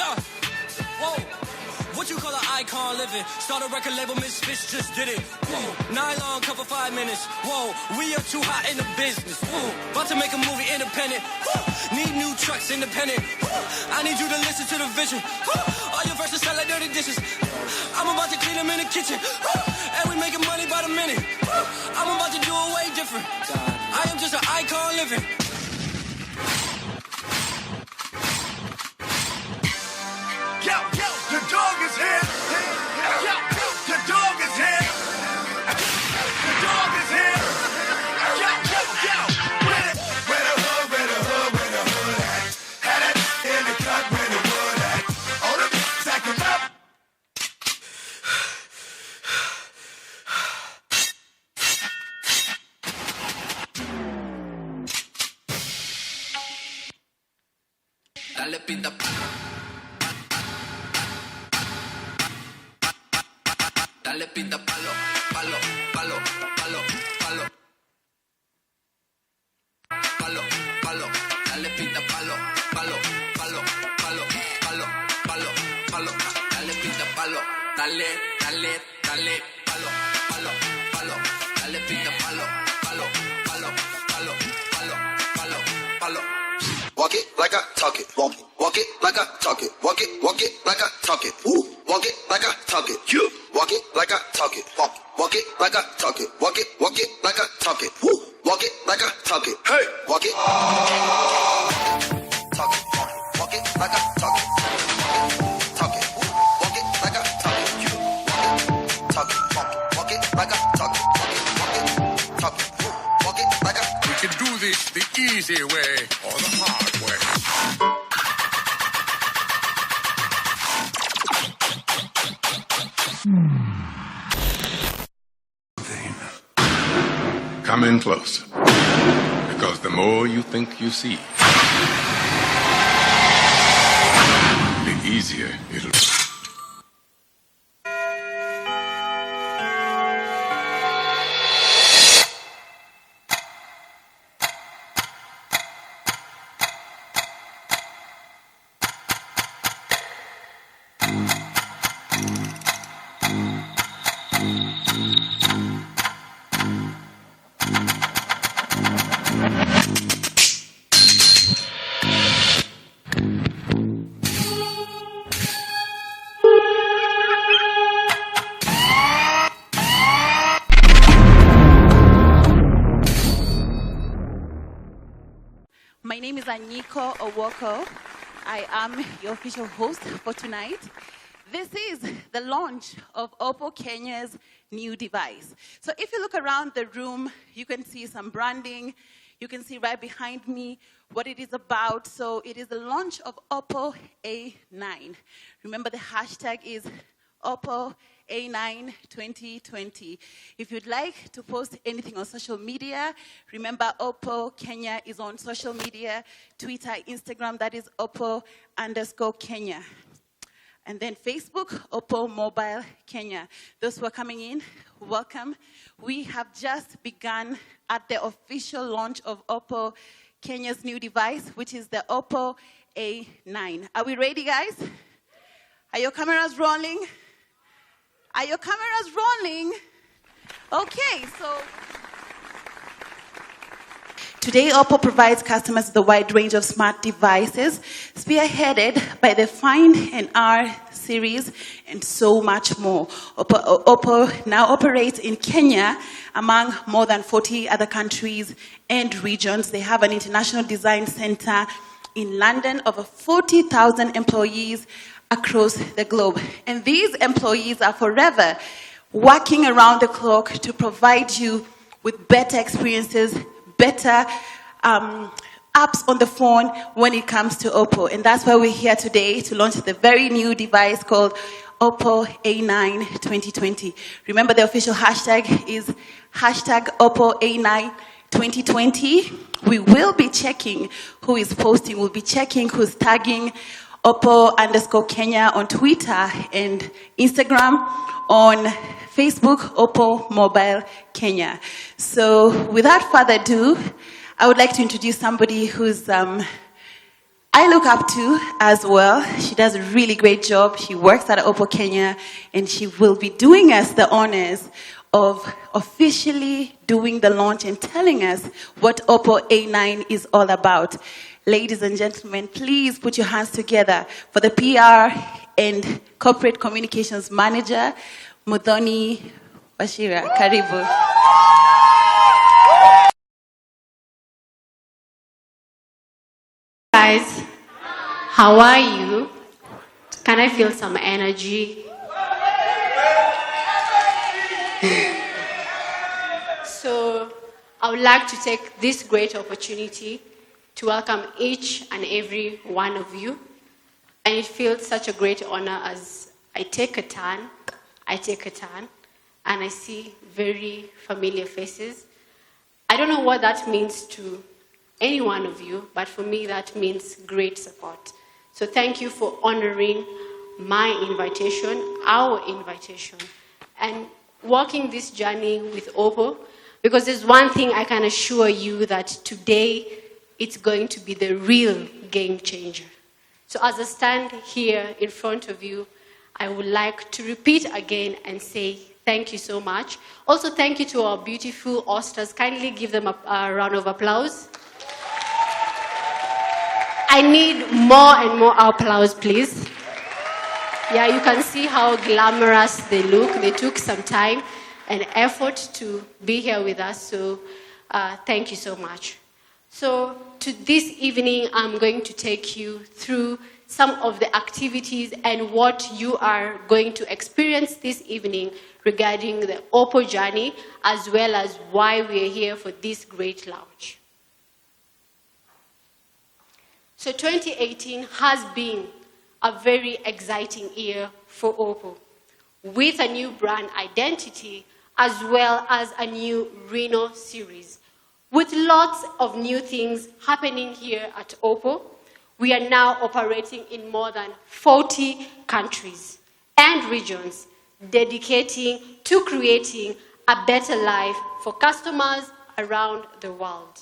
Whoa. What you call an icon living? Start a record label, Misfits just did it. Whoa. Nylon cover 5 minutes. Whoa, we are too hot in the business. Whoa. About to make a movie independent. Whoa. Need new trucks independent. Whoa. I need you to listen to the vision. Whoa. All your verses sound like dirty dishes. I'm about to clean them in the kitchen. Whoa. And we making money by the minute. Whoa. I'm about to do it way different. I am just an icon living. Yo, the dog is here. Yo, the dog is here. The dog is here. Yo. Where the hood at? Had it in the cut where the wood at. All the stacking up. Dale pinta. Dale pinta palo, palo, palo, palo, palo. Palo, palo, dale pinta palo, palo, palo, palo, palo, palo, palo. Dale pinta palo, dale, palo, palo. Dale pinta palo, palo, palo. Walk it like I talk it. Walk it like I talk it. Walk it like I talk it. Ooh. Walk it like I talk it. You. Walk it like I talk it. Walk it like I talk it. Walk it like I talk it. Woo. Walk it like I talk it. Hey. Walk it. Talk it. Walk it like I talk it. Talk it. Woo. Walk it like I talk it. You. Walk it. Talk it. Walk it like I talk it. Walk it. Talk it. Woo. Walk it like I. We can do this the easy way or the hard way. Come in closer, because the more you think you see, the easier it'll be. My name is Anyiko Owoko. I am your official host for tonight. This is the launch of Oppo Kenya's new device. So if you look around the room, you can see some branding. You can see right behind me what it is about. So it is the launch of Oppo A9. Remember, the hashtag is Oppo A9 2020. If you'd like to post anything on social media, remember Oppo Kenya is on social media, Twitter, Instagram, that is Oppo_Kenya. And then Facebook, Oppo Mobile Kenya. Those who are coming in, welcome. We have just begun at the official launch of Oppo Kenya's new device, which is the Oppo A9. Are we ready, guys? Are your cameras rolling? Are your cameras rolling? Okay, so today Oppo provides customers with a wide range of smart devices, spearheaded by the Find and R series and so much more. Oppo now operates in Kenya among more than 40 other countries and regions. They have an international design center in London, over 40,000 employees across the globe. And these employees are forever working around the clock to provide you with better experiences, better apps on the phone when it comes to Oppo. And that's why we're here today to launch the very new device called Oppo A9 2020. Remember, the official hashtag is hashtag Oppo A9 2020. We will be checking who is posting. We'll be checking who's tagging Oppo_Kenya on Twitter and Instagram. On Facebook, Oppo Mobile Kenya. So without further ado, I would like to introduce somebody who's I look up to as well. She does a really great job. She works at Oppo Kenya, and she will be doing us the honors of officially doing the launch and telling us what Oppo A9 is all about. Ladies and gentlemen, please put your hands together for the PR and Corporate Communications Manager, Muthoni Wachira. Karibu. Guys, how are you? Can I feel some energy? So, I would like to take this great opportunity to welcome each and every one of you. And it feels such a great honor as I take a turn, and I see very familiar faces. I don't know what that means to any one of you, but for me that means great support. So thank you for honoring my invitation, our invitation, and walking this journey with Oppo, because there's one thing I can assure you, that today it's going to be the real game changer. So as I stand here in front of you, I would like to repeat again and say thank you so much. Also, thank you to our beautiful hostess. Kindly give them a round of applause. I need more and more applause, please. Yeah, you can see how glamorous they look. They took some time and effort to be here with us, so thank you so much. So this evening, I'm going to take you through some of the activities and what you are going to experience this evening regarding the Oppo journey, as well as why we are here for this great launch. So 2018 has been a very exciting year for Oppo, with a new brand identity as well as a new Reno series. With lots of new things happening here at Oppo, we are now operating in more than 40 countries and regions, dedicating to creating a better life for customers around the world.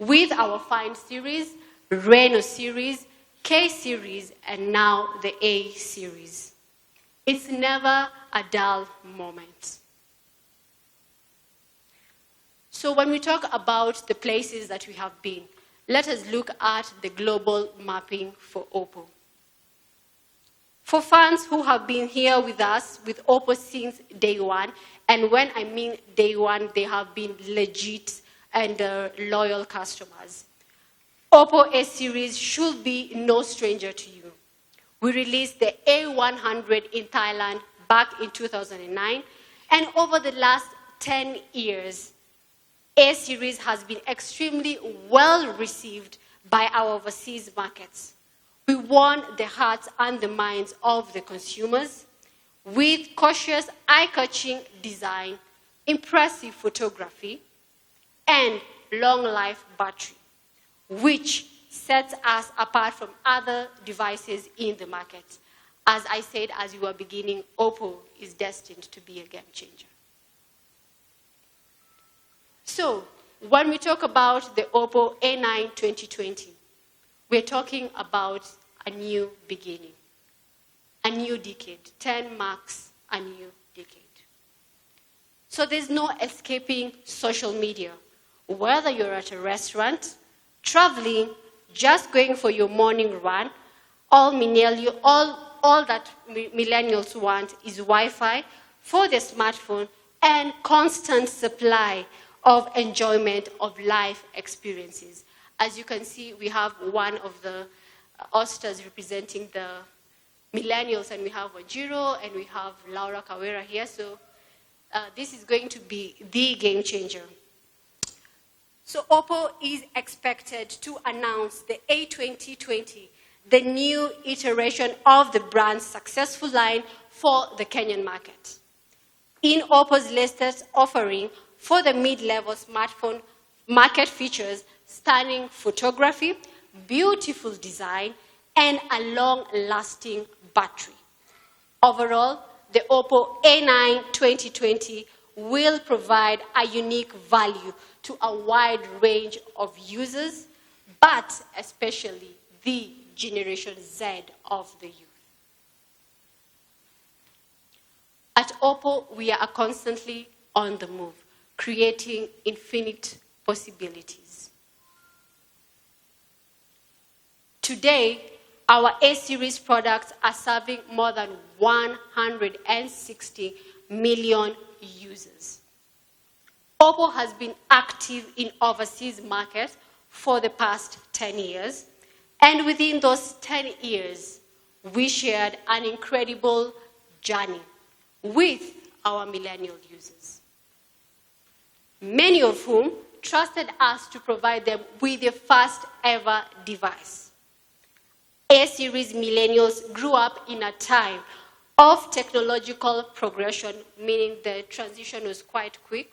With our Find series, Reno series, K series, and now the A series. It's never a dull moment. So when we talk about the places that we have been, let us look at the global mapping for Oppo. For fans who have been here with us with Oppo since day one, and when I mean day one, they have been legit and loyal customers. Oppo A series should be no stranger to you. We released the A100 in Thailand back in 2009, and over the last 10 years, A series has been extremely well received by our overseas markets. We won the hearts and the minds of the consumers with cautious, eye-catching design, impressive photography, and long-life battery, which sets us apart from other devices in the market. As I said as we were beginning, Oppo is destined to be a game changer. So, when we talk about the Oppo A9 2020, we're talking about a new beginning, a new decade. 10 marks a new decade. So there's no escaping social media. Whether you're at a restaurant, traveling, just going for your morning run, all that millennials want is Wi-Fi for their smartphone and constant supply of enjoyment of life experiences. As you can see, we have one of the hostess representing the millennials, and we have Wajiro, and we have Laura Kawera here. So this is going to be the game changer. So Oppo is expected to announce the A2020, the new iteration of the brand's successful line for the Kenyan market. In Oppo's latest offering for the mid-level smartphone market features stunning photography, beautiful design, and a long-lasting battery. Overall, the Oppo A9 2020 will provide a unique value to a wide range of users, but especially the Generation Z of the youth. At Oppo, we are constantly on the move, creating infinite possibilities. Today, our A-series products are serving more than 160 million users. Oppo has been active in overseas markets for the past 10 years, and within those 10 years, we shared an incredible journey with our millennial users, many of whom trusted us to provide them with the first ever device. A-series millennials grew up in a time of technological progression, meaning the transition was quite quick,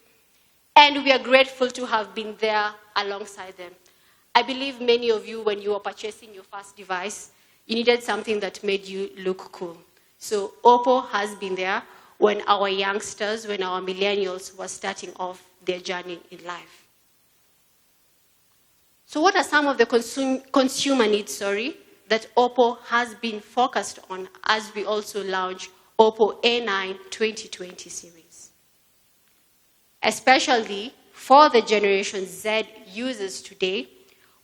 and we are grateful to have been there alongside them. I believe many of you, when you were purchasing your first device, you needed something that made you look cool. So Oppo has been there when our youngsters, when our millennials were starting off their journey in life. So what are some of the consumer needs, that Oppo has been focused on as we also launch Oppo A9 2020 series? Especially for the Generation Z users today,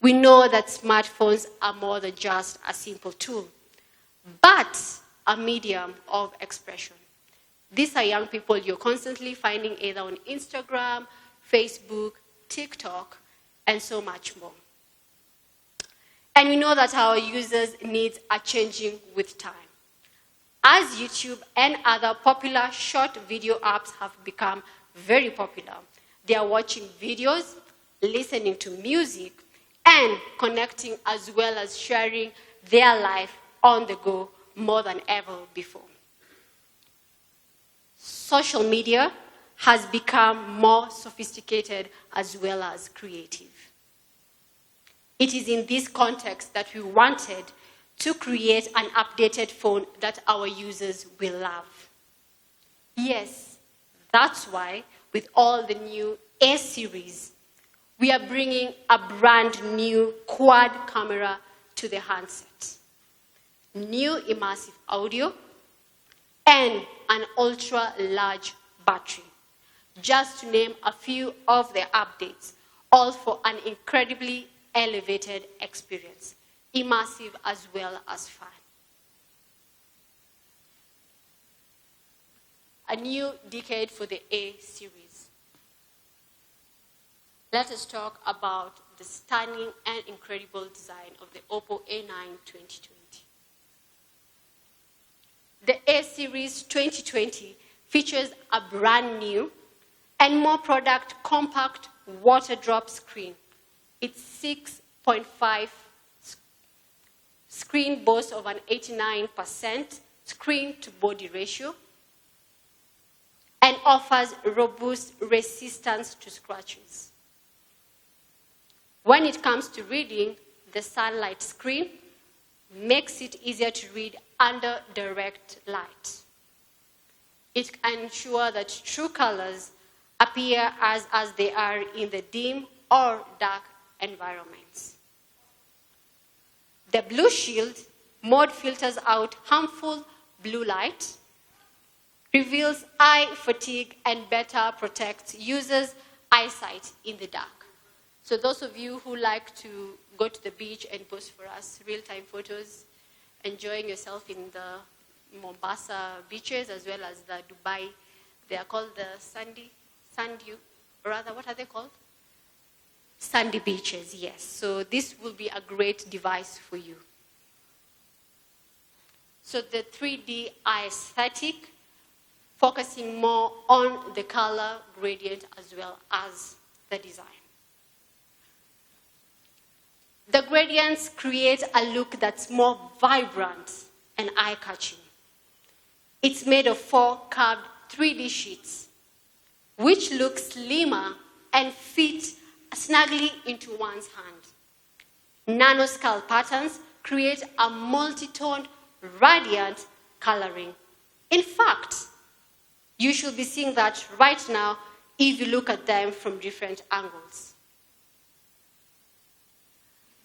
we know that smartphones are more than just a simple tool, but a medium of expression. These are young people you're constantly finding either on Instagram, Facebook, TikTok, and so much more. And we know that our users' needs are changing with time. As YouTube and other popular short video apps have become very popular, they are watching videos, listening to music, and connecting as well as sharing their life on the go more than ever before. Social media has become more sophisticated as well as creative. It is in this context that we wanted to create an updated phone that our users will love. Yes, that's why with all the new A-series, we are bringing a brand new quad camera to the handset, new immersive audio, and an ultra-large battery, just to name a few of the updates, all for an incredibly elevated experience, immersive as well as fun. A new decade for the A-series. Let us talk about the stunning and incredible design of the Oppo A9 2020. The A-series 2020 features a brand new and more product compact water drop screen. Its 6.5 screen boasts of an 89% screen-to-body ratio and offers robust resistance to scratches. When it comes to reading, the sunlight screen makes it easier to read under direct light. It ensures that true colors appear as they are in the dim or dark environments. The Blue Shield mode filters out harmful blue light, reveals eye fatigue, and better protects users' eyesight in the dark. So those of you who like to go to the beach and post for us real-time photos, enjoying yourself in the Mombasa beaches as well as the Dubai, they are called the what are they called? Sandy beaches, yes. So this will be a great device for you. So the 3D aesthetic, focusing more on the color gradient as well as the design. The gradients create a look that's more vibrant and eye-catching. It's made of 4 curved 3D sheets, which look slimmer and fit snugly into one's hand. Nanoscale patterns create a multi-toned, radiant coloring. In fact, you should be seeing that right now if you look at them from different angles.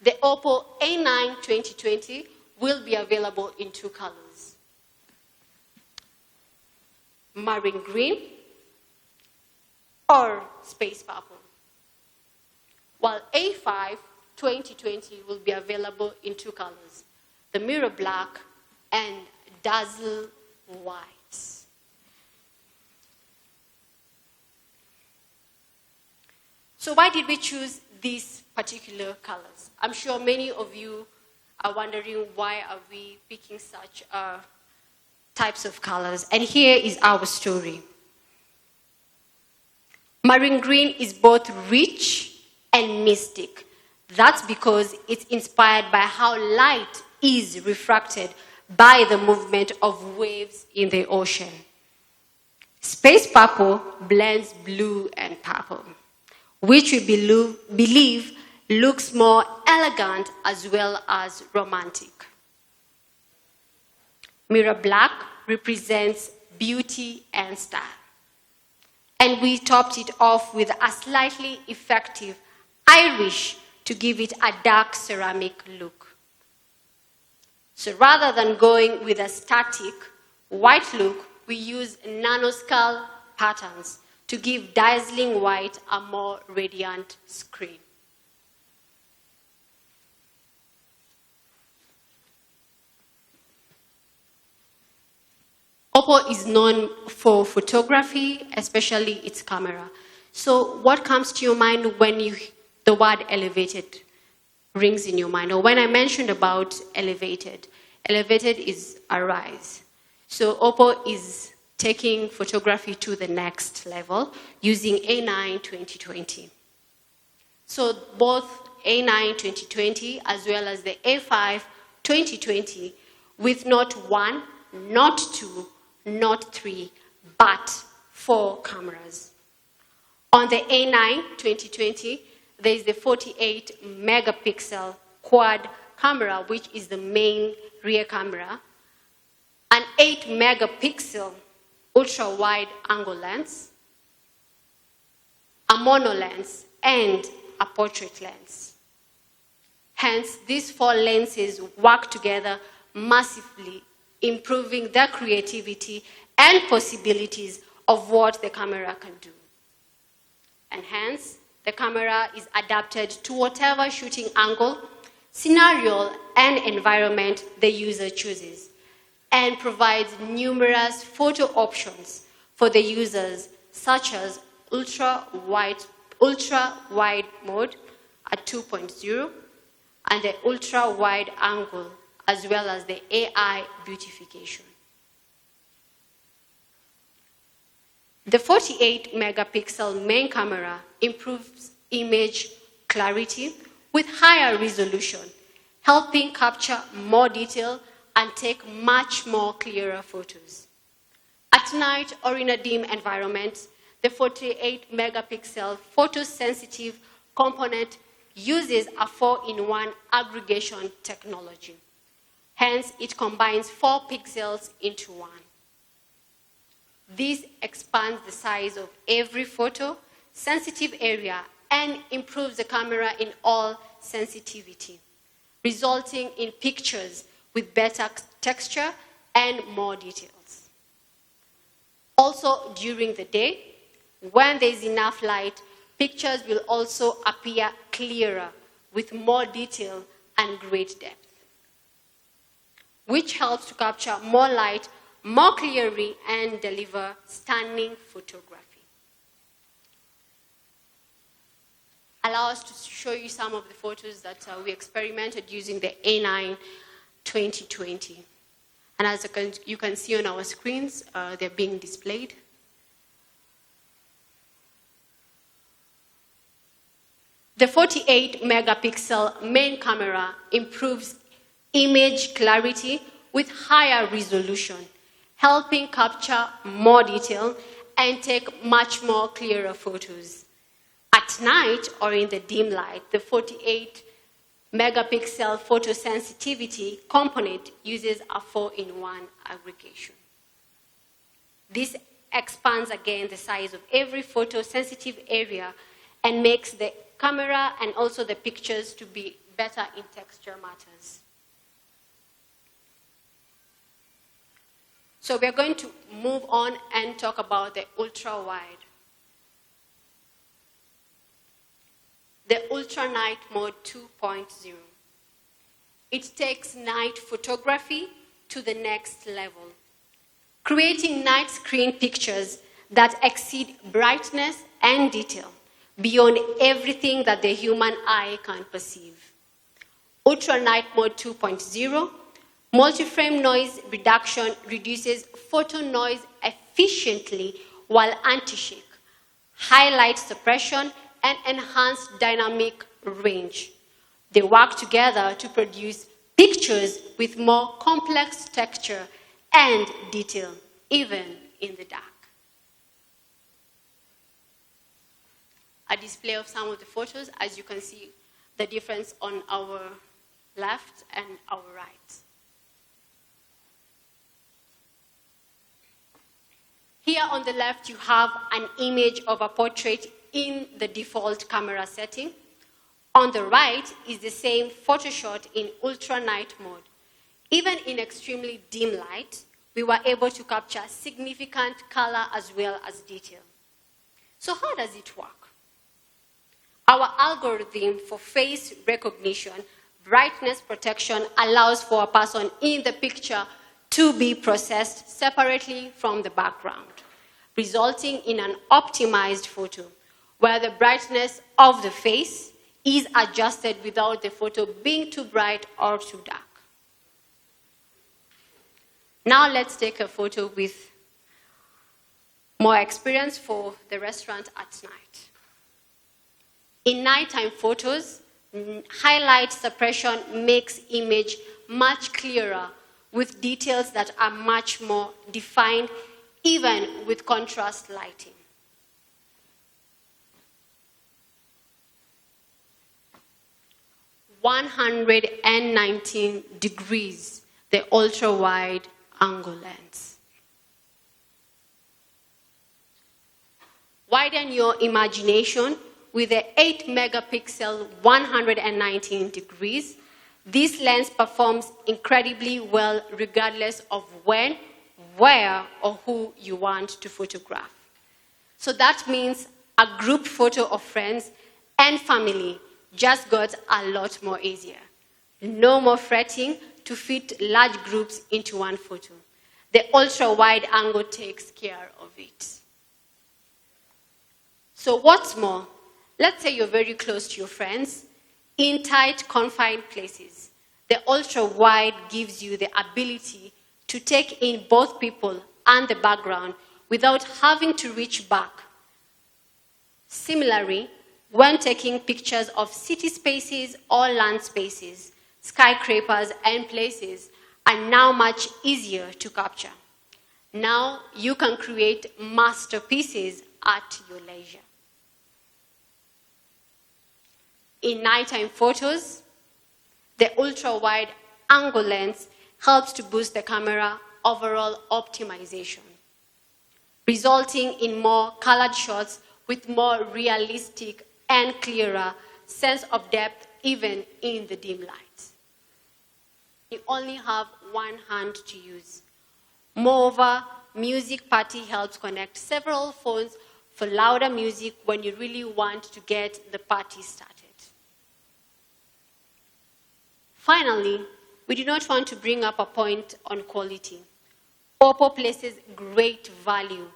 The Oppo A9 2020 will be available in two colors: marine green or space purple, while A5 2020 will be available in two colors: the mirror black and dazzle white. So why did we choose these particular colors? I'm sure many of you are wondering, why are we picking such types of colors? And here is our story. Marine green is both rich and mystic. That's because it's inspired by how light is refracted by the movement of waves in the ocean. Space purple blends blue and purple, which we believe looks more elegant as well as romantic. Mirror black represents beauty and style. And we topped it off with a slightly effective Irish to give it a dark ceramic look. So rather than going with a static white look, we use nanoscale patterns to give dazzling white a more radiant screen. Oppo is known for photography, especially its camera. So what comes to your mind when the word elevated rings in your mind? Or when I mentioned about elevated is a rise. So Oppo is taking photography to the next level using A9 2020. So both A9 2020 as well as the A5 2020 with not one, not two, not three, but 4 cameras. On the A9 2020, there is the 48 megapixel quad camera, which is the main rear camera, an 8 megapixel ultra-wide angle lens, a mono lens, and a portrait lens. Hence, these 4 lenses work together massively, improving the creativity and possibilities of what the camera can do. And hence, the camera is adapted to whatever shooting angle, scenario, and environment the user chooses, and provides numerous photo options for the users, such as ultra-wide mode at 2.0 and the ultra-wide angle, as well as the AI beautification. The 48 megapixel main camera improves image clarity with higher resolution, helping capture more detail and take much more clearer photos. At night or in a dim environment, the 48 megapixel photosensitive component uses a 4-in-1 aggregation technology. Hence, it combines 4 pixels into 1. This expands the size of every photo, sensitive area, and improves the camera in all sensitivity, resulting in pictures with better texture and more details. Also, during the day, when there is enough light, pictures will also appear clearer with more detail and great depth, which helps to capture more light more clearly and deliver stunning photography. Allow us to show you some of the photos that we experimented using the A9 2020. And as you can see on our screens, they're being displayed. The 48 megapixel main camera improves image clarity with higher resolution, helping capture more detail and take much more clearer photos. At night or in the dim light, the 48 megapixel photosensitivity component uses a 4-in-1 aggregation. This expands again the size of every photosensitive area and makes the camera and also the pictures to be better in texture matters. So we're going to move on and talk about the ultra-wide. The Ultra Night Mode 2.0. It takes night photography to the next level, creating night screen pictures that exceed brightness and detail beyond everything that the human eye can perceive. Ultra Night Mode 2.0, multi-frame noise reduction reduces photo noise efficiently while anti-shake, highlight suppression, and enhance dynamic range. They work together to produce pictures with more complex texture and detail, even in the dark. A display of some of the photos, as you can see the difference on our left and our right. Here on the left, you have an image of a portrait in the default camera setting. On the right is the same photo shot in ultra night mode. Even in extremely dim light, we were able to capture significant color as well as detail. So how does it work? Our algorithm for face recognition, brightness protection allows for a person in the picture to be processed separately from the background, resulting in an optimized photo where the brightness of the face is adjusted without the photo being too bright or too dark. Now let's take a photo with more experience for the restaurant at night. In nighttime photos, highlight suppression makes image much clearer with details that are much more defined even with contrast lighting. (119 degrees, the ultra-wide angle lens. Widen your imagination with the 8 megapixel 119 degrees. This lens performs incredibly well regardless of when, where, or who you want to photograph. So that means a group photo of friends and family just got a lot more easier. No more fretting to fit large groups into one photo. The ultra-wide angle takes care of it. So what's more, let's say you're very close to your friends in tight, confined places. The ultra-wide gives you the ability to take in both people and the background without having to reach back. Similarly, when taking pictures of city spaces or land spaces, skyscrapers and places are now much easier to capture. Now you can create masterpieces at your leisure. In nighttime photos, the ultra-wide angle lens helps to boost the camera overall optimization, resulting in more colored shots with more realistic and clearer sense of depth even in the dim light. You only have one hand to use. Moreover, Music Party helps connect several phones for louder music when you really want to get the party started. Finally, we do not want to bring up a point on quality. Oppo places great value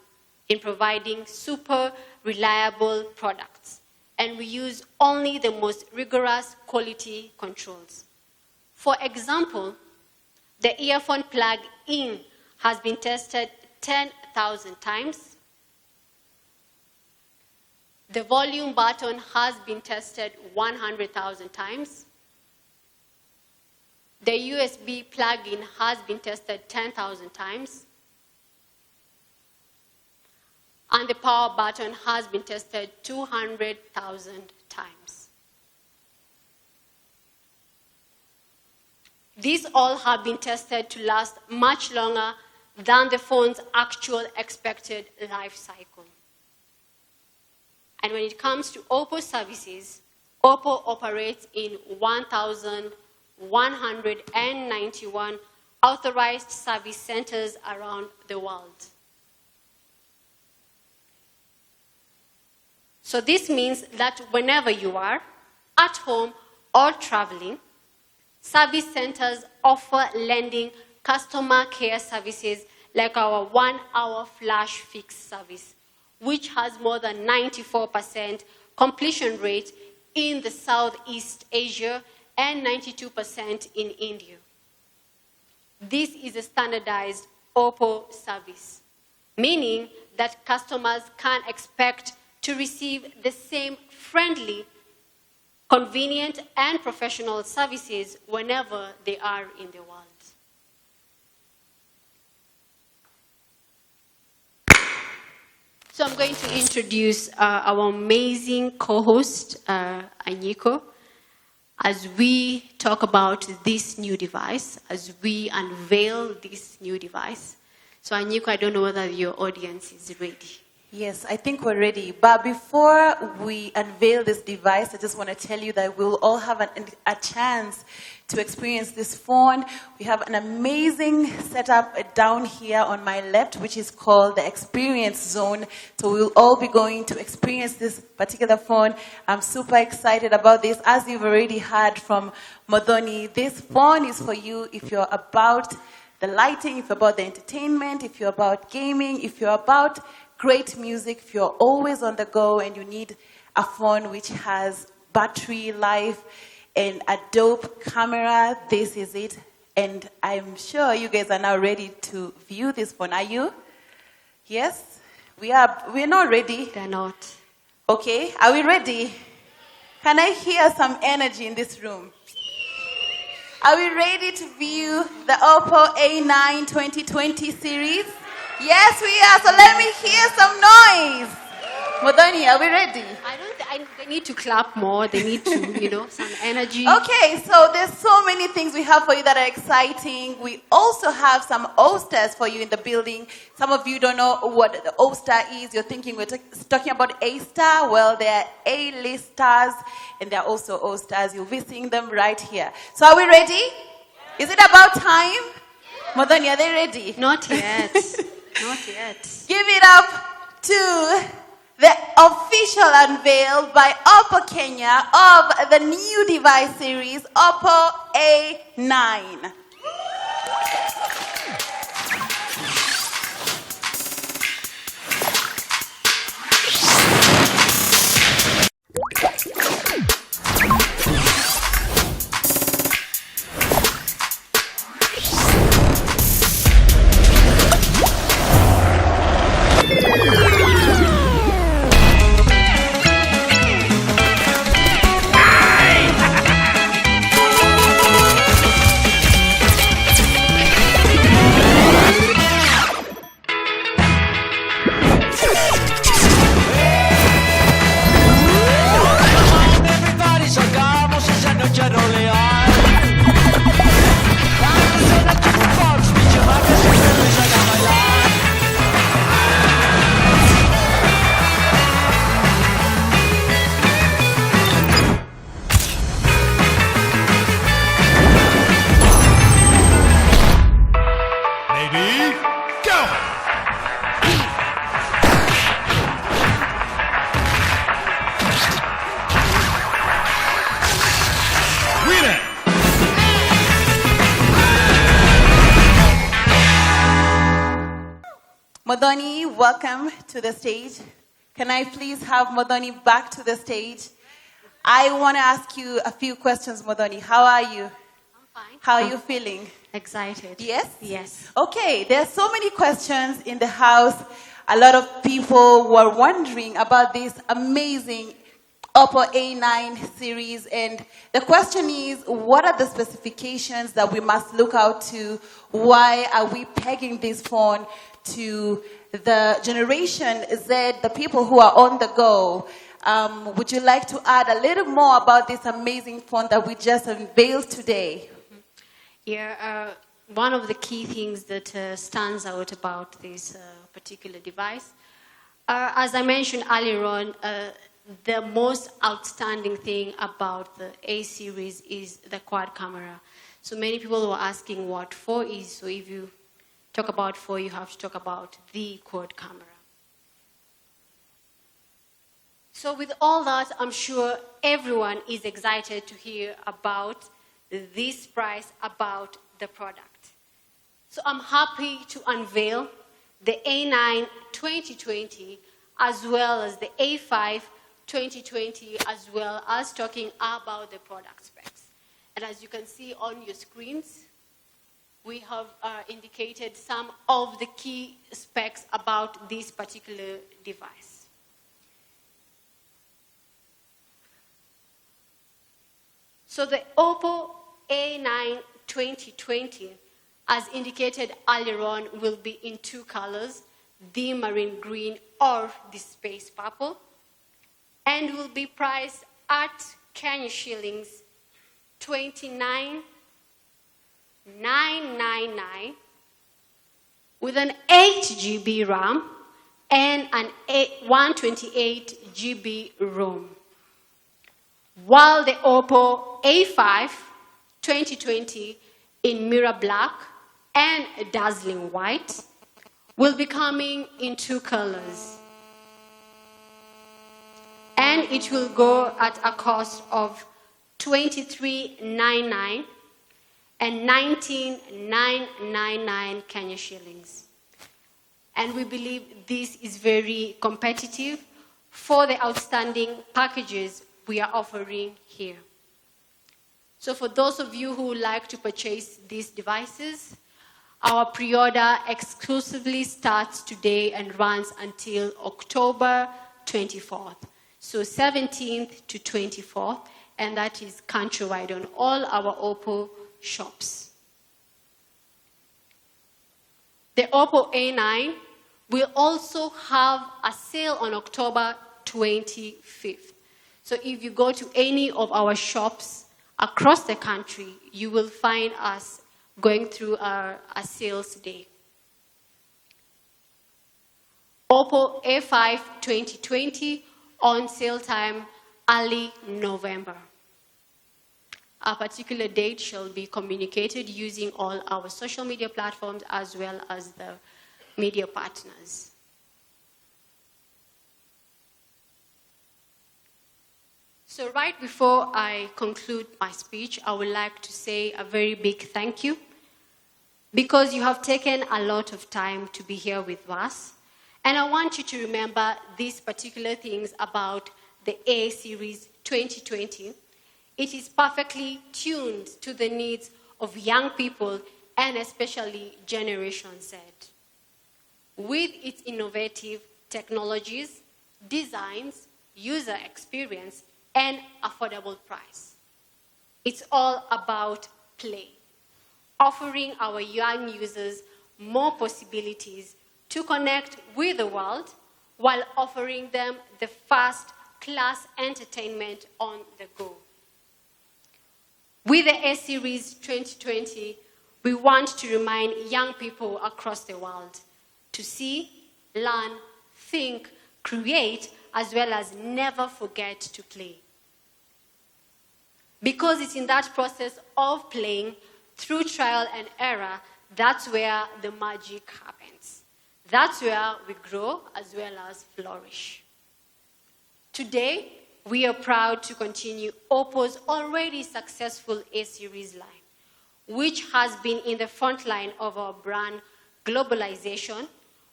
in providing super reliable products, and we use only the most rigorous quality controls. For example, the earphone plug-in has been tested 10,000 times. The volume button has been tested 100,000 times. The USB plug-in has been tested 10,000 times. And the power button has been tested 200,000 times. These all have been tested to last much longer than the phone's actual expected life cycle. And when it comes to Oppo services, Oppo operates in 1,191 authorized service centers around the world. So this means that whenever you are at home or traveling, service centers offer lending customer care services like our 1-hour flash fix service, which has more than 94% completion rate in the Southeast Asia and 92% in India. This is a standardized Oppo service, meaning that customers can expect to receive the same friendly, convenient, and professional services whenever they are in the world. So I'm going to introduce our amazing co-host, Anyiko, as we talk about this new device, as we unveil this new device. So Anyiko, I don't know whether your audience is ready. Yes, I think we're ready. But before we unveil this device, I just want to tell you that we'll all have a chance to experience this phone. We have an amazing setup down here on my left, which is called the Experience Zone. So we'll all be going to experience this particular phone. I'm super excited about this. As you've already heard from Modoni, this phone is for you if you're about the lighting, if you're about the entertainment, if you're about gaming, if you're about great music, if you're always on the go and you need a phone which has battery life and a dope camera, this is it. And I'm sure you guys are now ready to view this phone. Are you? Yes? We're not ready. They're not. Okay, are we ready? Can I hear some energy in this room? Are we ready to view the Oppo A9 2020 series? Yes, we are. So let me hear some noise. Modoni, are we ready? They need to clap more. They need to, some energy. Okay, so there's so many things we have for you that are exciting. We also have some O-stars for you in the building. Some of you don't know what the O-star is. You're thinking we're talking about A-star. Well, they're A-list stars, and they're also O-stars. You'll be seeing them right here. So are we ready? Is it about time? Modoni, are they ready? Not yet. Not yet. Give it up to the official unveil by Oppo Kenya of the new device series, Oppo A9. Modoni, welcome to the stage. Can I please have Modoni back to the stage? I want to ask you a few questions, Modoni. How are you? I'm fine. How are you feeling? Excited. Yes? Yes. Okay, there are so many questions in the house. A lot of people were wondering about this amazing Oppo A9 series, and the question is, what are the specifications that we must look out to? Why are we pegging this phone to the Generation Z, the people who are on the go? Would you like to add a little more about this amazing phone that we just unveiled today? Yeah, one of the key things that stands out about this particular device, as I mentioned earlier on, the most outstanding thing about the A series is the quad camera. So many people were asking what 4 is. So if you talk about 4, you have to talk about the quad camera. So with all that, I'm sure everyone is excited to hear about this price, about the product. So I'm happy to unveil the A9 2020 as well as the A5 2020, as well as talking about the product specs. And as you can see on your screens, we have indicated some of the key specs about this particular device. So the Oppo A9 2020, as indicated earlier on, will be in 2 colors, the marine green or the space purple, and will be priced at Kenya shillings 29,999 with an 8 GB RAM and an 128 GB ROM. While the Oppo A5 2020 in mirror black and dazzling white will be coming in 2 colors. And it will go at a cost of 23,999 and 19,999 Kenya shillings. And we believe this is very competitive for the outstanding packages we are offering here. So for those of you who would like to purchase these devices, our pre-order exclusively starts today and runs until October 24th. So 17th to 24th, and that is countrywide on all our Oppo shops. The Oppo A9 will also have a sale on October 25th. So if you go to any of our shops across the country, you will find us going through a sales day. Oppo A5 2020 on sale time early November. A particular date shall be communicated using all our social media platforms as well as the media partners. So right before I conclude my speech, I would like to say a very big thank you because you have taken a lot of time to be here with us. And I want you to remember these particular things about the A Series 2020. It is perfectly tuned to the needs of young people and especially Generation Z. With its innovative technologies, designs, user experience, and affordable price. It's all about play, offering our young users more possibilities to connect with the world while offering them the first-class entertainment on the go. With the A-Series 2020, we want to remind young people across the world to see, learn, think, create, as well as never forget to play. Because it's in that process of playing, through trial and error, that's where the magic happens. That's where we grow as well as flourish. Today, we are proud to continue Oppo's already successful A-Series line, which has been in the front line of our brand globalization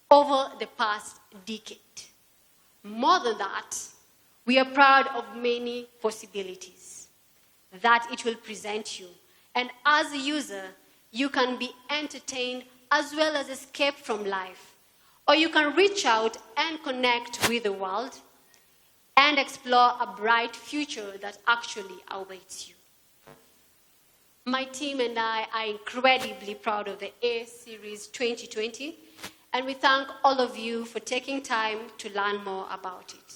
over the past decade. More than that, we are proud of many possibilities that it will present you. And as a user, you can be entertained as well as escape from life. Or you can reach out and connect with the world and explore a bright future that actually awaits you. My team and I are incredibly proud of the A-Series 2020, and we thank all of you for taking time to learn more about it.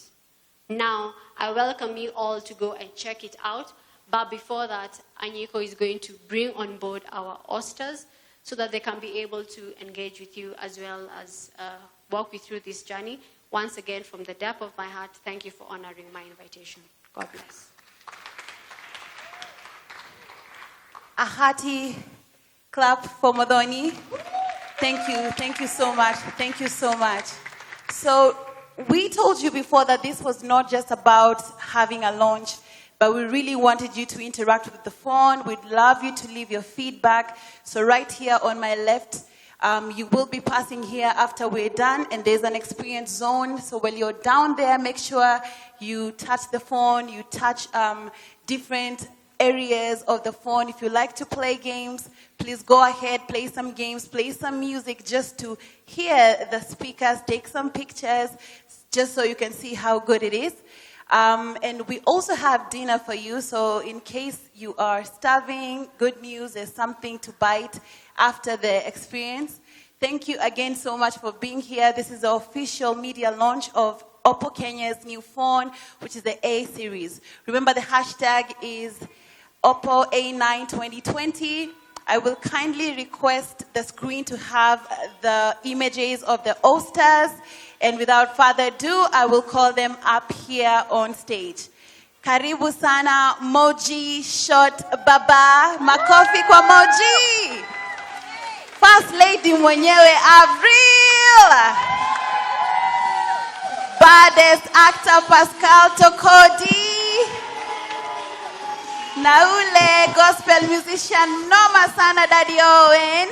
Now, I welcome you all to go and check it out, but before that, Anyiko is going to bring on board our hosters so that they can be able to engage with you as well as walk you through this journey Once again, from the depth of my heart, thank you for honoring my invitation. God bless. A hearty clap for Modoni. Thank you so much. Thank you so much. So we told you before that this was not just about having a launch, but we really wanted you to interact with the phone. We'd love you to leave your feedback. So right here on my left, you will be passing here after we're done, and there's an experience zone. So while you're down there, make sure you touch the phone, you touch different areas of the phone. If you like to play games, please go ahead, play some games, play some music just to hear the speakers, take some pictures, just so you can see how good it is. And we also have dinner for you, so in case you are starving, good news, there's something to bite after the experience. Thank you again so much for being here. This is the official media launch of Oppo Kenya's new phone, which is the A series. Remember, the hashtag is Oppo A9 2020. I will kindly request the screen to have the images of the O-stars. And without further ado, I will call them up here on stage. Karibu sana, Moji Shot Baba. Makofi kwa Moji. First Lady mwenyewe Avril. Baddest actor Pascal Tokodi. Na ule gospel musician noma sana Daddy Owen.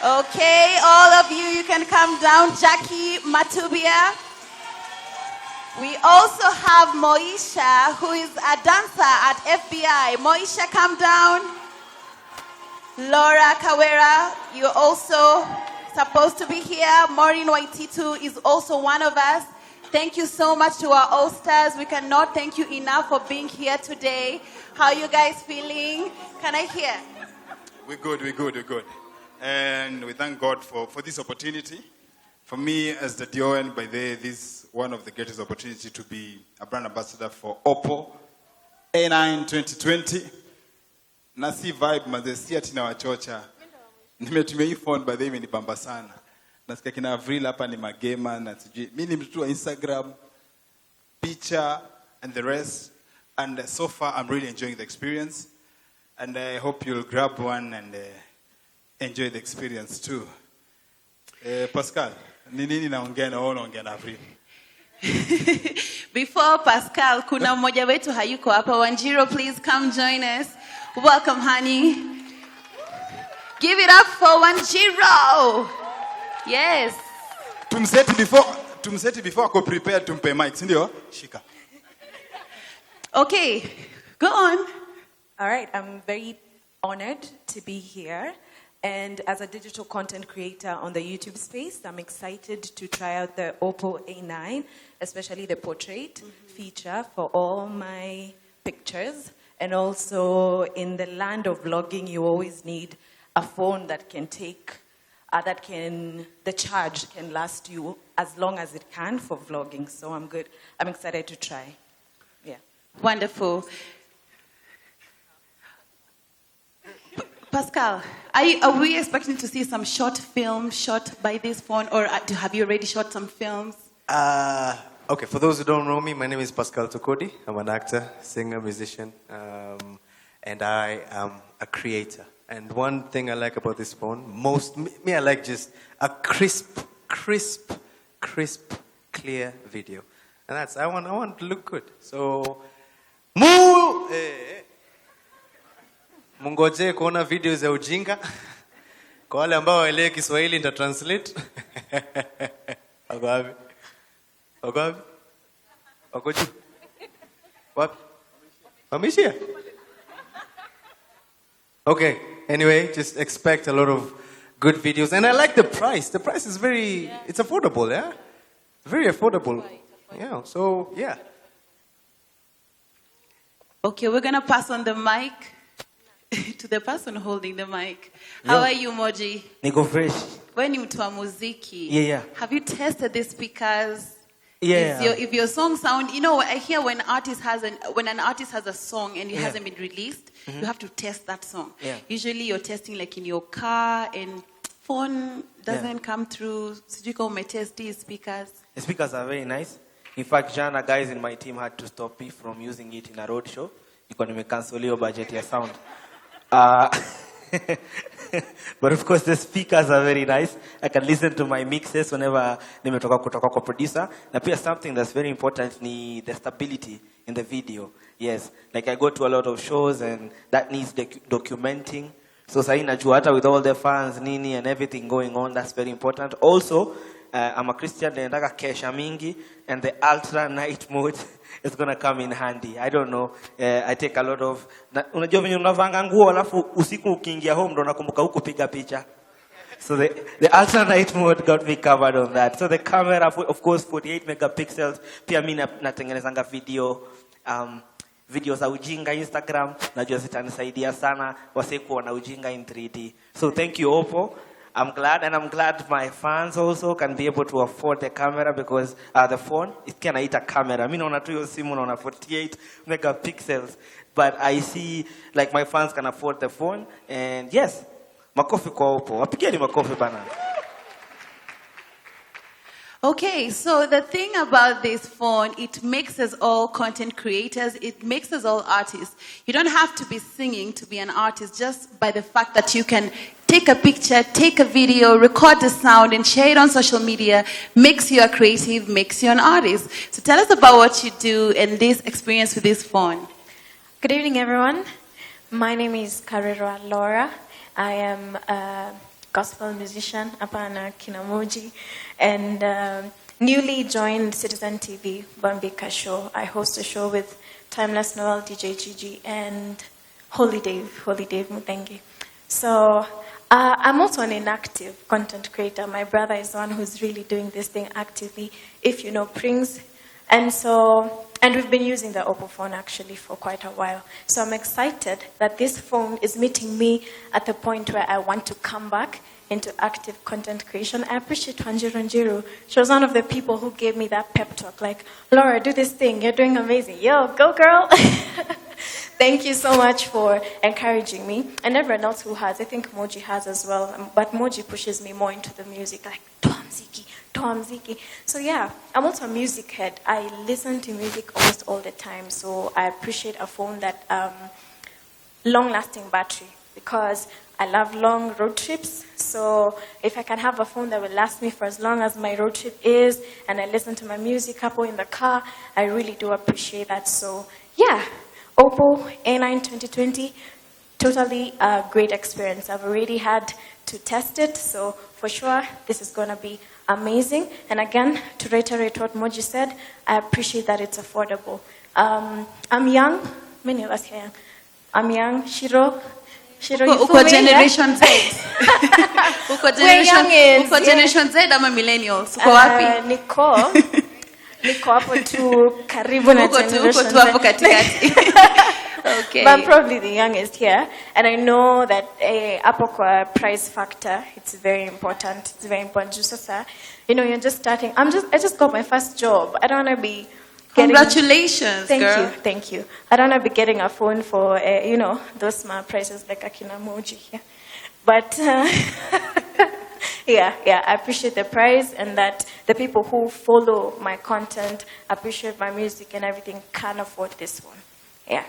Okay, all of you can come down. Jackie Matubia. We also have Moisha, who is a dancer at FBI. Moisha, come down. Laura Kawera, you're also supposed to be here. Maureen Waititu is also one of us. Thank you so much to our All-Stars. We cannot thank you enough for being here today. How are you guys feeling? Can I hear? We're good. And we thank God for this opportunity. For me, as the DON, by the way, this is one of the greatest opportunities to be a brand ambassador for Oppo A9 2020. Nasi vibe, mazesi atina wachocha. Nimetumia hii phone by the way imenibamba sana. Nasikia kina Avril hapa ni magema na sijui. Mimi ni mtu wa Instagram, picture and the rest. And so far I'm really enjoying the experience. And I hope you'll grab one and enjoy the experience too. Pascal, ni nini naongea na wewe unaongea na Avril? Before Pascal, kuna mmoja wetu hayuko hapa. Wanjiro, please come join us. Welcome, honey. Give it up for Wanjiro. Yes. Tumseti before ako prepared tumpe mic, si ndio? Shika. Okay, go on. All right, I'm very honored to be here. And as a digital content creator on the YouTube space, I'm excited to try out the Oppo A9, especially the portrait feature for all my pictures. And also in the land of vlogging, you always need a phone that can take, the charge can last you as long as it can for vlogging. So I'm good. I'm excited to try. Yeah. Wonderful. Pascal, are we expecting to see some short film shot by this phone, or have you already shot some films? Okay, for those who don't know me, my name is Pascal Tokodi. I'm an actor, singer, musician, and I am a creator. And one thing I like about this phone, I like just a crisp, clear video. And that's, I want to look good. So, mungoje kuona videos za ujinga. Kwa wale ambao waelewe Kiswahili nita translate. Wako wapi? Wako juu? Wapi? Wameshia? Okay, anyway, just expect a lot of good videos. And I like the price. The price is it's affordable, yeah? Very affordable. Yeah, so, yeah. Okay, we're going to pass on the mic to the person holding the mic. How are you, Moji? Niko fresh. Wewe ni mtu wa muziki. Yeah. Have you tested the speakers? Yeah. If your song sound, you know, I hear when an artist has a song and it hasn't been released, you have to test that song. Yeah. Usually you're testing like in your car and phone doesn't come through. Sijui kama umetest these speakers. The speakers are very nice. In fact, Jana, guys in my team had to stop me from using it in a road show. Because we cancel your budget, your sound. But of course, the speakers are very nice. I can listen to my mixes whenever nimetoka kutoka kwa producer. Na pia something that's very important ni the stability in the video. Yes, like I go to a lot of shows and that needs documenting. So sahi najua hata with all the fans, nini and everything going on, that's very important. Also, I'm a Christian, naendaka kesha mingi, and the ultra night mode is going to come in handy. I don't know. I take a lot of... Unajua venye unavanga nguo alafu usiku ukiingia home ndo nakumbuka huku piga picha. So the ultra night mode got me covered on that. So the camera, of course, 48 megapixels. Pia mi natengenezanga video za ujinga Instagram. Najua zitanisaidia sana wase kuona ujinga in 3D. So thank you, Oppo. I'm glad my fans also can be able to afford the camera because the phone, it can eat a camera. Mi naona tu yo simu naona 48 megapixels. But I see like my fans can afford the phone. And yes, makofi kwa Oppo. Wapigeni makofi bana. Okay, so the thing about this phone, it makes us all content creators, it makes us all artists. You don't have to be singing to be an artist just by the fact that you can take a picture, take a video, record the sound and share it on social media, makes you a creative, makes you an artist. So tell us about what you do and this experience with this phone. Good evening, everyone. My name is Karera Laura. I am a gospel musician, Apana Kinamoji, and newly joined Citizen TV, Bambika show. I host a show with Timeless Noel, DJ Gigi, and Holy Dave Mutengi. So I'm also an inactive content creator. My brother is the one who's really doing this thing actively, if you know Prings. And we've been using the Oppo phone actually for quite a while. So I'm excited that this phone is meeting me at the point where I want to come back into active content creation. I appreciate Wanjiru. She was one of the people who gave me that pep talk, like, Laura, do this thing, you're doing amazing. Yo, go girl. Thank you so much for encouraging me. And everyone else who has, I think Moji has as well, but Moji pushes me more into the music, like, Tom Ziki. So yeah, I'm also a music head. I listen to music almost all the time, so I appreciate a phone that long-lasting battery because I love long road trips. So if I can have a phone that will last me for as long as my road trip is, and I listen to my music up in the car, I really do appreciate that. So yeah, Oppo A9 2020, totally a great experience. I've already had to test it, so for sure this is going to be amazing. And again, to reiterate what Moji said, I appreciate that it's affordable. I'm young. Many of us here are young. I'm young. Shiro, uko generation Z. Uko generation Z ama millennials. Uko wapi? Niko hapo tu karibu na generation Z. Uko tu hapo katikati. Okay. But I'm probably the youngest here, and I know that hapo kwa price factor, it's very important. It's very important. You know, you're just starting. I just got my first job. I don't want to be getting... Congratulations, girl. Thank you. I don't want to be getting a phone for you know, those smart prices like Akina Moji here. But yeah, I appreciate the price and that the people who follow my content, appreciate my music and everything, can afford this one. Yeah.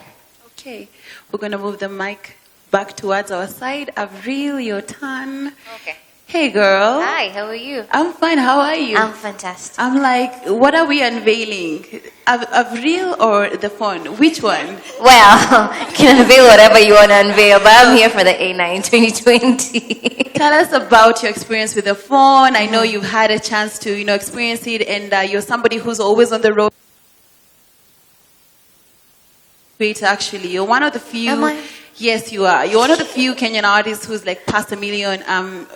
Okay, we're going to move the mic back towards our side. Avril, your turn. Okay. Hey, girl. Hi, how are you? I'm fine. How are you? I'm fantastic. I'm like, what are we unveiling? Avril or the phone? Which one? Well, you can unveil whatever you want to unveil, but I'm here for the A9 2020. Tell us about your experience with the phone. I know you've had a chance to, you know, experience it, and you're somebody who's always on the road. Actually, you're one of the few. Am I? Yes, you are. You're one of the few Kenyan artists who's like past 1 million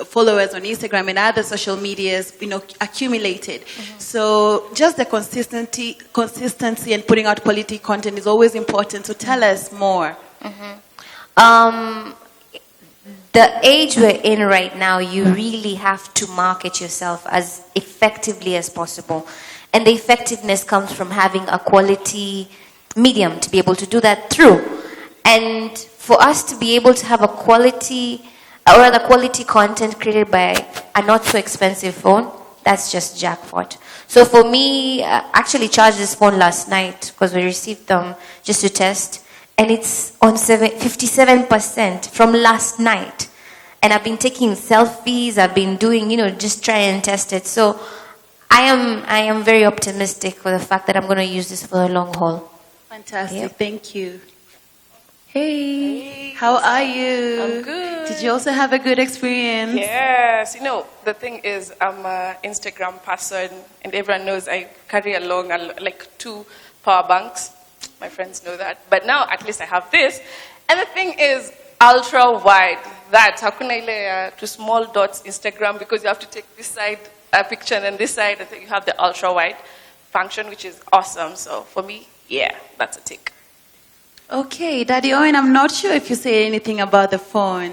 followers on Instagram and other social medias, you know, accumulated. So just the consistency and putting out quality content is always important. So tell us more. The age we're in right now, you really have to market yourself as effectively as possible. And the effectiveness comes from having a quality medium to be able to do that through. And for us to be able to have a quality, or rather quality content created by a not so expensive phone, that's just jackpot. So for me, I actually charged this phone last night because we received them just to test. And it's on 57% from last night. And I've been taking selfies, I've been doing, just try and test it. So I am very optimistic for the fact that I'm going to use this for the long haul. Fantastic, Yep. thank you. Hey, how are you? I'm good. Did you also have a good experience? Yes, the thing is, I'm an Instagram person, and everyone knows I carry along like 2 power banks. My friends know that. But now, at least I have this. And the thing is, ultra wide. That, hakuna ile to small dots Instagram, because you have to take this side picture and then this side. I think you have the ultra wide function, which is awesome. So for me, yeah, that's a tick. Okay, Daddy Owen, I'm not sure if you say anything about the phone.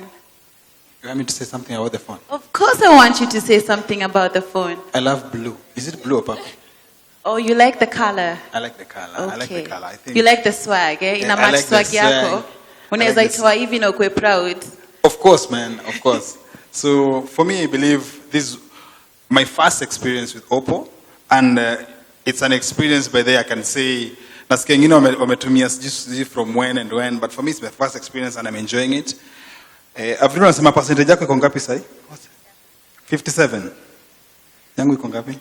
You want me to say something about the phone? Of course I want you to say something about the phone. I love blue. Is it blue or purple? Oh, you like the color? I like the color. Okay. I like the color. I think You like the swag, eh? Yeah, Ina I match like the swag yako. swag. Unaweza I like itoa hivi na ukwe proud. Of course, man. Of course. So for me, I believe this is my first experience with Oppo, and it's an experience by there I can say. Nasikia wengine wametumia sijui from when and when, but for me it's my first experience and I'm enjoying it. Afrika unasema percentage yako iko ngapi sasa? 57. Yangu iko ngapi?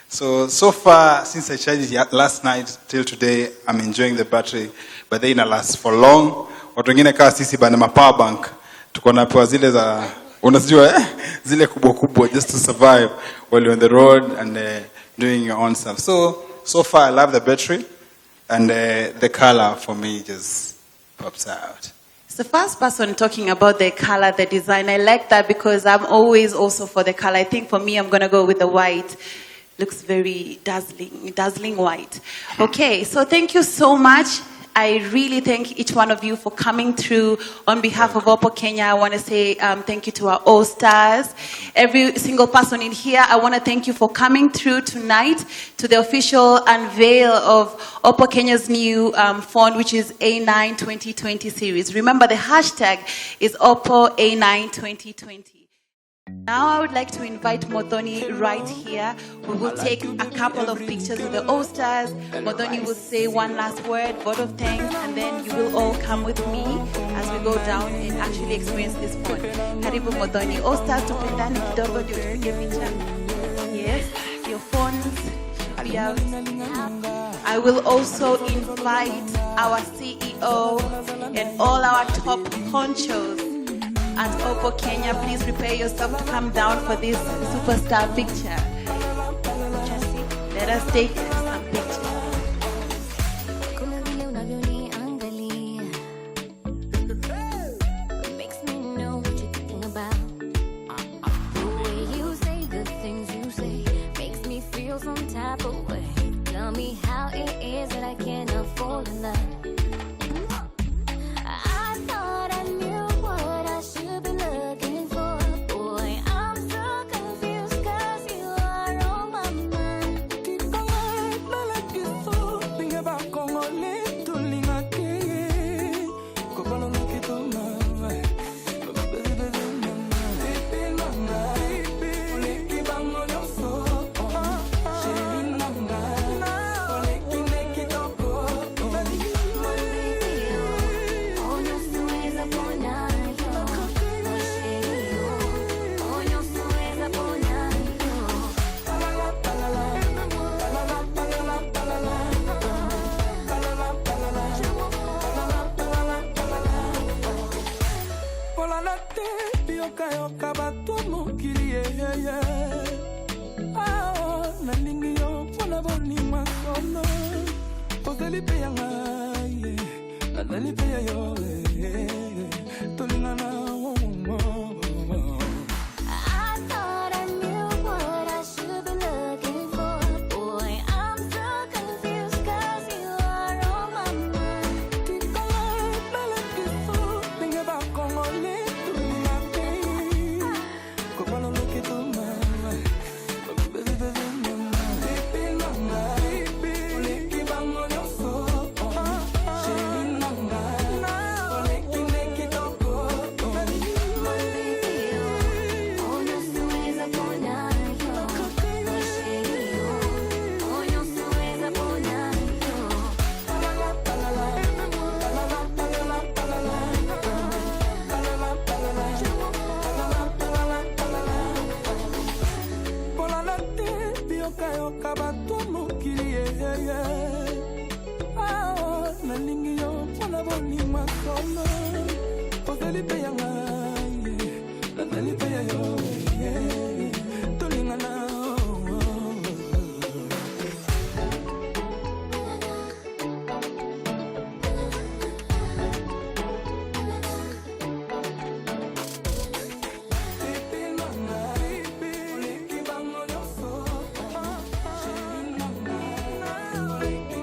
So far, since I charged it last night till today, I'm enjoying the battery, but they ina last for long. Watu wengine kama sisi bana ma power bank, tuko na power zile za unajua zile kubwa kubwa just to survive while you're on the road and doing your own stuff. So far I love the battery, and the color for me just pops out. It's the first person talking about the color, the design. I like that because I'm always also for the color. I think for me, I'm going to go with the white. Looks very dazzling white. Okay, so thank you so much. I really thank each one of you for coming through. On behalf of Oppo Kenya, I want to say thank you to our All-Stars. Every single person in here, I want to thank you for coming through tonight to the official unveil of Oppo Kenya's new phone, which is A9 2020 series. Remember, the hashtag is Oppo A9 2020. Now I would like to invite Modoni right here. We will take a couple of pictures with the All-Stars. Modoni will say one last word, vote of thanks, and then you will all come with me as we go down and actually experience this phone. Karibu Modoni. All-Stars, tupendane kidogo ndio tupige picha. Yes, your phones should be out. I will also invite our CEO and all our top honchos at Oppo Kenya. Please prepare yourself to come down for this superstar picture. Let us take some pictures. Makes me know what you're thinking about. The way you say the things you say makes me feel some type of way. Tell me how it is that I cannot fall in love. I thought I knew what I should be looking for. Boy, I'm so confused 'cause you are on my mind. I thought I knew what I should be looking for. Boy, I'm so confused 'cause you are on my mind.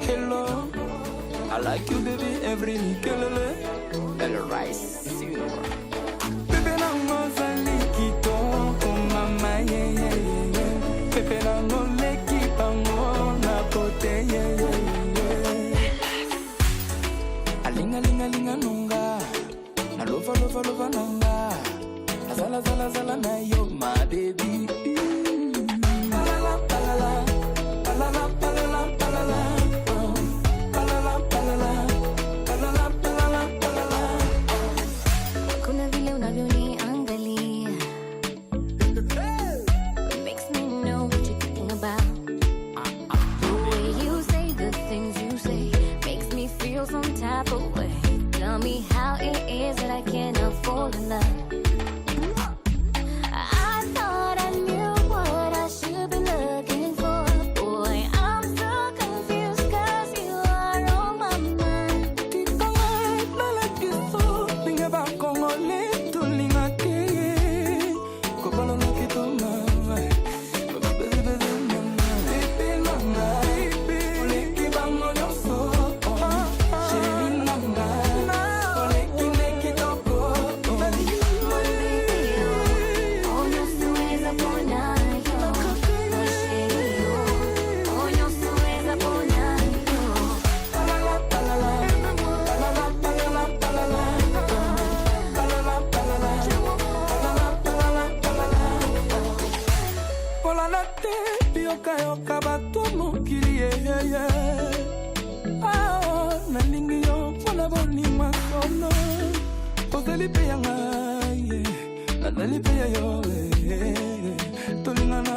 Hello, I like you, baby, every nikelele. El rice, Pepe na ngoza likito, oh mama, yeah, yeah, yeah. Pepe na ngole kipango, na pote, yeah, yeah, yeah. Alinga, linga, linga, nunga. Na lova, lova, lova, nanga. Azala, zala, zala, na yo, my baby. Palala, palala, palala, palala, palala. Kuna vile unavyoniangalia makes me know what you're thinking about. The way you say the things you say makes me feel some type of way. Tell me how it is that I cannot fall in love. I thought I knew what I should be looking for. Boy, I'm so confused 'cause you are on my mind. Yoka batomo kilie ah na lingi yo pona boni masono ozeli pe yanga na dali pe yo tolingana